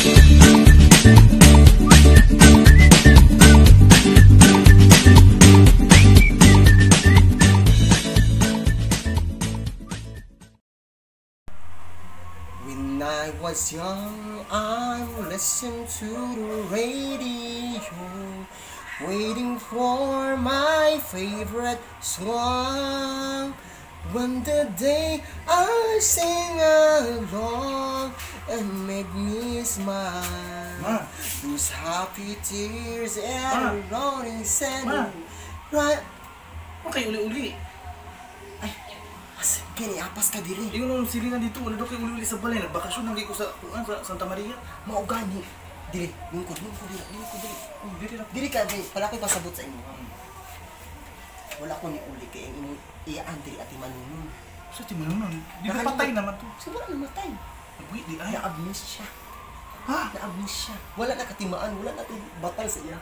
When I was young, I listened to the radio, waiting for my favorite song. When the day I sing along and made me smile, those happy tears and rolling sand. Right? Okay, uli-uli. As kini apas ka diri. Yung silingan dito, wala daw kayo uli-uli sa balay. Nagbakasyon lang ko sa Santa Maria. Mao gani. Diri, lingkod diri. Diri ka diri, pala ko'y pasabot sa imo. Wala ko ni uli kay imong iyaan diri at imanunun. Sa timanunan, di ba patay naman to? Siguro namatay. Uy, di ay. Na-abuse siya. Ha? Na-abuse siya. Wala na katimaan, wala na itong batal sa iya.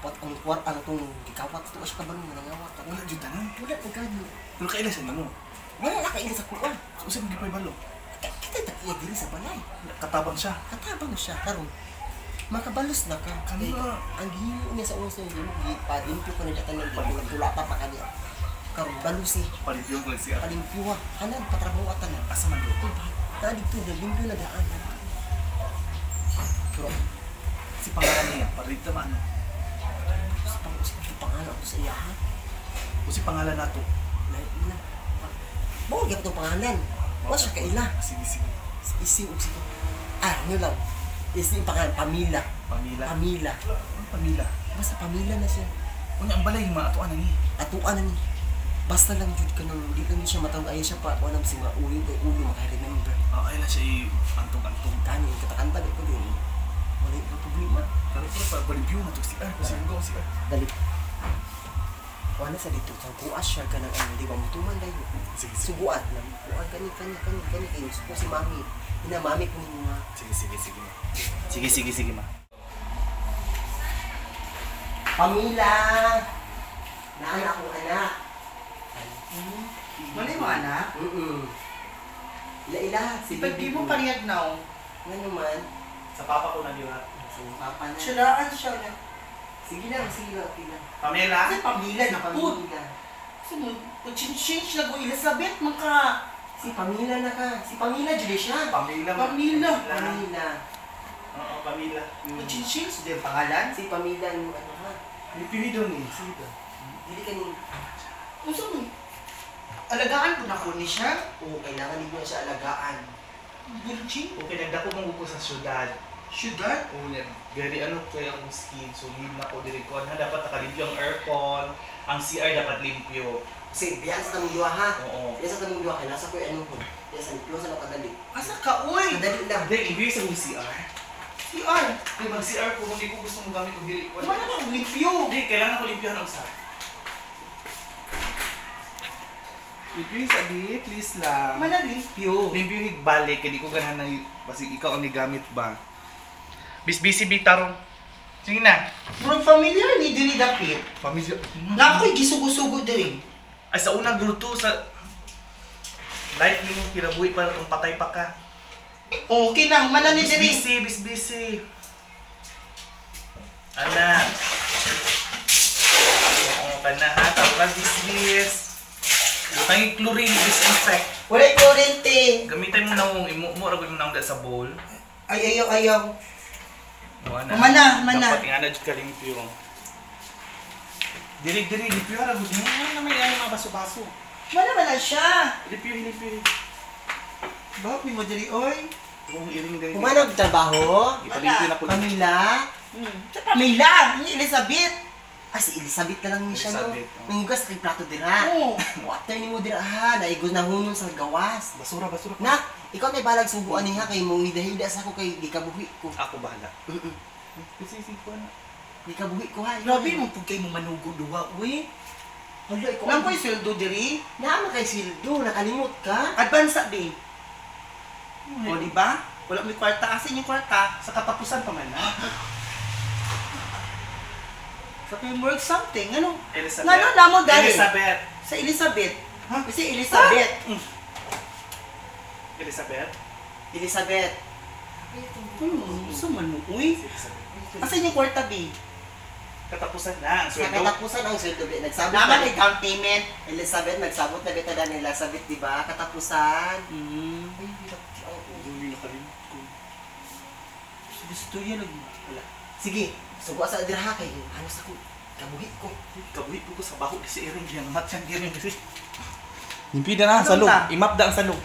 Pat ang itong gikawat ito siya kabanong nangawat. Wala dyan tanan. Wala na gani. Pero kailasan mo. Wala na kaila sa kuwan. Usap mo gipay balo. Kita takiya diri sa balay. Katabang siya. Katabang siya karon. Makabalos na ka. Kanina. Ang gihimo niya sa uso niya, gipalimpyo ko na datan ng gula pa kaniya. Karon balusi. Palimpyo ko lang siya. Palimpyo hanan patrabaho atan na. Asa man doon? Ta dito na limpyo na daan. Pero Si pangalan niya, parita man. si pangalan ko sa iya ha. O si pangalan nato. Bawal gyud tong pangalan. Wa siya kaila. Sige. Isin og sige. Ano lang. Isin pangalan Pamila. Pamila. Ang Pamila. Basta Pamila na siya. Unya ang balay ma atuan na ni. Atuan na ni. Basta lang jud ka nang di lang siya matawag ay siya pa wala si nga ulo maka-remember. Ay lang siya antong-antong. Kani katakanta ko din. Wala yung problema. Pero pa palimpyo na to siya. Siguro siya. Dali. Wala sa dito sa kuas siya ka nang di ba mutuman dayo. Sige. Subuan lang. Kuan kani kayo suko si mami. Ina mami ko ni nga. Sige ma. Pamila. Naanak ko anak. Mali mo anak? Ila si Pagdi mo pariyag na o. Nga naman. Sa papa ko na diwa. Papa na. Siraan siya na. Sige lang. Pamela. Kasi pamila na po. Pamila. Kasi mag-change na ko Elizabeth maka. Si Pamila na ka. Si Pamila dyan siya. Pamela. Pamila. Oo, Pamela. Mag-change din pangalan. Si Pamila yung ano ha. Lipiwi doon eh. Sige doon. Dili ka ni. Gusto mo? Alagaan ko na ko ni siya. Oo, kailangan din mo siya alagaan. Virgin. Okay, nagdako mong upo sa syudad. Syudad. Oo, yan. Very kaya akong skin. So, leave na ko direct ko. Dapat nakalimpyo ang aircon. Ang CR dapat limpyo. Kasi biyan sa tamong duwa ha. Oo. Biyan sa tamong duwa kaya nasa ko yung ano ko. Biyan sa limpyo sa nakadali. Asa ka, uy? Kadali lang. Hindi, ibig sa mong CR. CR. Kaya mag-CR ko, hindi ko gusto mong gamit ko diri. Wala na, limpyo. Hindi, kailangan ko limpyohan ang sa. Please, Abi, please lang. Wala limpyo. Limpyo higbalik, hindi ko ganahan na basig ikaw ang nigamit ba. Busy bitarong. Sige na. Murag familiar ni dili dapit. Pamilya. Na ako'y gisugo-sugo diri. Ay, sa unang gruto, sa life ni mo, kinabuhi pa kung patay pa ka. Okay na, humana ni diri. Busy. Anak. Oo, ka na ha. Tapos bis. Tanging chlorine, disinfect. Wala'y kurente. Gamitin mo na mong imo ragod mo na ang sa bowl. Ay, ayaw. Mana. Mana. Dapat nga na dyan kalimpyo. Diri, limpyo ragod mo. Ano naman yan mga baso-baso? Wala siya. Limpyo. Bakit mo diri, oy? Kung iring diri. Kumanag trabaho. Ipalimpyo na po. Pamila. Sa Pamela, ni Elizabeth. Si Elizabeth na lang ni siya no. Elizabeth, oh. Nanghugas kay plato dira. Oo. Water ni mo dira ha. Naigos na hunon sa gawas. Basura. Nak, ikaw may balag subuan niya kay mong hida-hida sa ako kay gikabuhi ko. Ako bahala. Kasi ko na. Gikabuhi ko ha. Grabe mo pag kayo mo manugo duwa, uy. Hala, ikaw. Lang ko'y sweldo diri. Naama kay sildo, nakalimot ka. Advance sabi. O, di ba? Wala may kwarta. Asin yung kwarta. Sa katapusan pa man, ha? Sa work something, ano? Elizabeth. Nga na mo dahil. Elizabeth. Sa Elizabeth. Ha? Kasi Elizabeth. Elizabeth. Elizabeth. Suman mo, uy. Asan yung kwarta, B? Katapusan na. Sa katapusan ang sweldo, be. Nagsabot Naman na, may down payment. Elizabeth, nagsabot na bita na nila Elizabeth, di ba? Katapusan. Ay, Hindi nakalimut ko. Gusto yan, wala. Sige, sugo sa adirha kay halos ako. Kabuhit ko. Kabuhi ko sa baho si Ering yang mat siyang giring kasi. Himpi na ang salog. Imap da ang salog.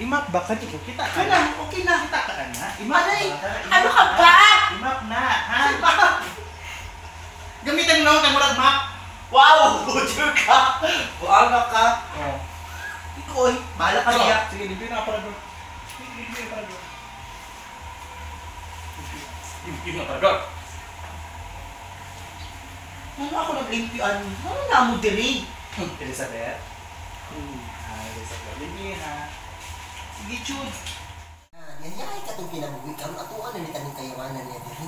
Imap ba ka dito? Kita ka Wala, na. okay na. Kita ka na. Aray, ba? ano ka ba? Imap na. Ha? Gamitin mo kay murag map. Wow! Butcher ka! Wow ka! Oh. Ikaw, oy. Bahala ka niya. Sige, limpyo na para doon. Limpyo na para doon. Limpyo na para doon. Ano ako nag-limpian? Ano na mo diri? Elizabeth? Elizabeth. Limpyo na. Sige, Chud. Yan yan ay katong pinabuhi karon atuan na nitaning kayamanan niya diri.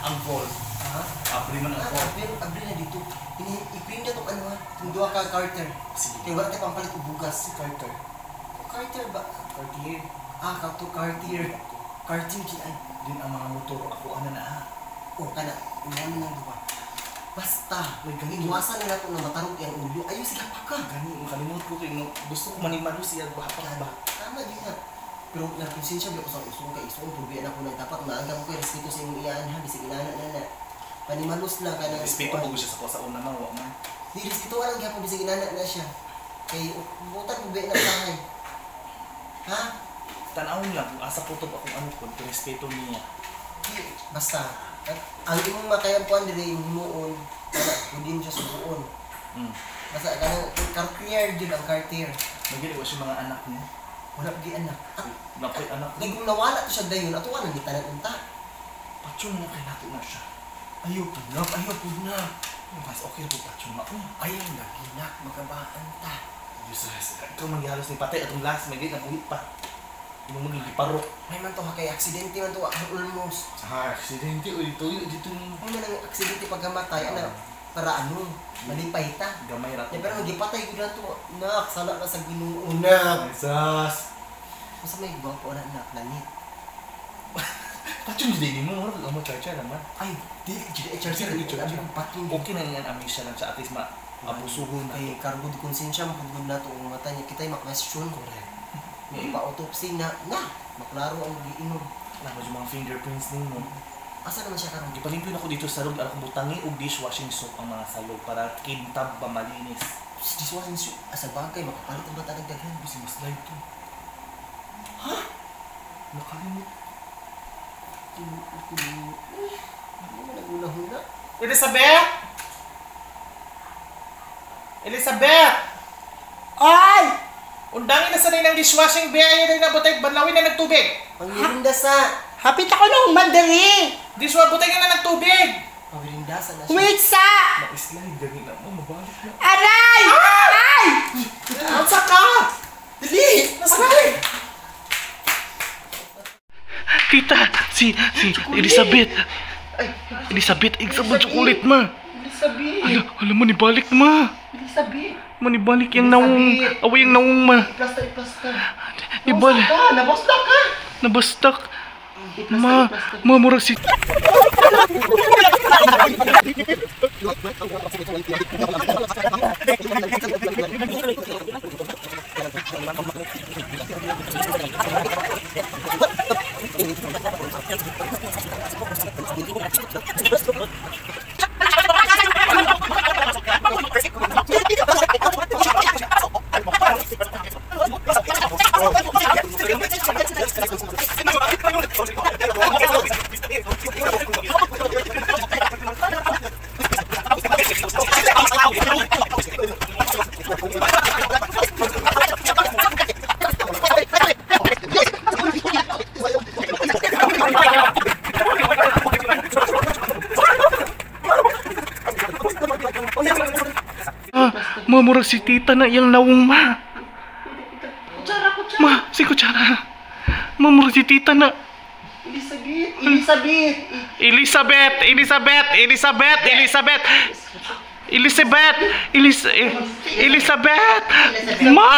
Ang ball. Ha? Apri man ang ball. Pero abri na dito. I-print na tong ano ha, itong duha ka Carter. Sige. Kaya wala tayo pampalit og bugas si Carter. Carter ba? Cartier. Kato Cartier. Cartier di ay. Din ang mga motor ako ana na. Kana, inaano nang duha. Basta, iwasan na nato na matarong yung ulo. Ayaw sila pa ka. Gani, makalimut ko kay gusto ko manimalo siya bapak ba. Tama din na. Pero nagkonsensya ba ako sa isong kay isong purbiyan ako ng tapat na agam ko respeto sa imong iyaan ha bisig inana na. Panimalos lang ka na. Respeto mo siya sa una man wa man. Di respeto lang gyapon bisig inana na siya. Kay butan purbiyan na bahay. Ha? Tanawon lang kung asa putob akong ano ko, respeto niya. Di, basta ang imong makayampuan diri himuon kana pudin siya subuon. Basta kanang Cartier jud ang Cartier. Magili wa siya mga anak niya. Wala gi anak. Nakoy anak Kay niya. kung nawala to siya dayon ato ana ni tanan unta. Patyon na kay nato na siya. Ayaw pud na. Mas okay po patyon na ko. Ayaw na ginak magabaan ta. Jesus, ikaw maghalos ni patay atong last may na buhit pa. Imo maging parok. May man to ha kay aksidente man to almost. Sa aksidente o dito May man ang aksidente pagkamatay ana para ano malipay ta. gamay ra. Pero gipatay gud na to. Nak sala ka sa Ginoo na. Jesus. Basta may gwapo na nak langit. Patyon din mo ora mo charger naman. Ay, di jud charger Di, ni charger. ang pating. Okay na yan amnesia lang sa atis ma abusuhon na. Kay kargo di konsensya mapugod na to ang mata niya kitay ma-question correct. May pa-autopsy na maklaro ang giinom. Alam mo yung mga fingerprints ninyo. Asa naman siya karon? Gipalimpyo na ko dito sa loob, alam ko butangi og dishwashing soap ang mga salog para kintab ba malinis. Dishwashing soap asa bagay makapalit ang bata daghan. Kasi mas live to. Ha? Nakalimut. Ano man nagula-hula? Elizabeth! Elizabeth! Ay! Undangin na sanay ng dishwashing beya na nabutay, banlawin na nagtubig! Pangmirinda sa... Hapit ako nung mandali! Dishwashing butay na nagtubig! Pangmirinda sa na siya. Wait sa! Ma-slide, gani na mo, mabalik na. Aray! Ay! Asa ka? Dili! Aray! Tita, si Elizabeth. Elizabeth, exam mo chocolate ma. Elizabeth! Alam mo, nibalik ma. Elizabeth! Manibalik yung naung, away yung naung ma. Iplasta. Ibalik. Nabasta ka! Nabastak. Ma, murag si... Murag si tita na yung naung ma. Ma, si kutsara. Murag si tita na. Elizabeth! Ma!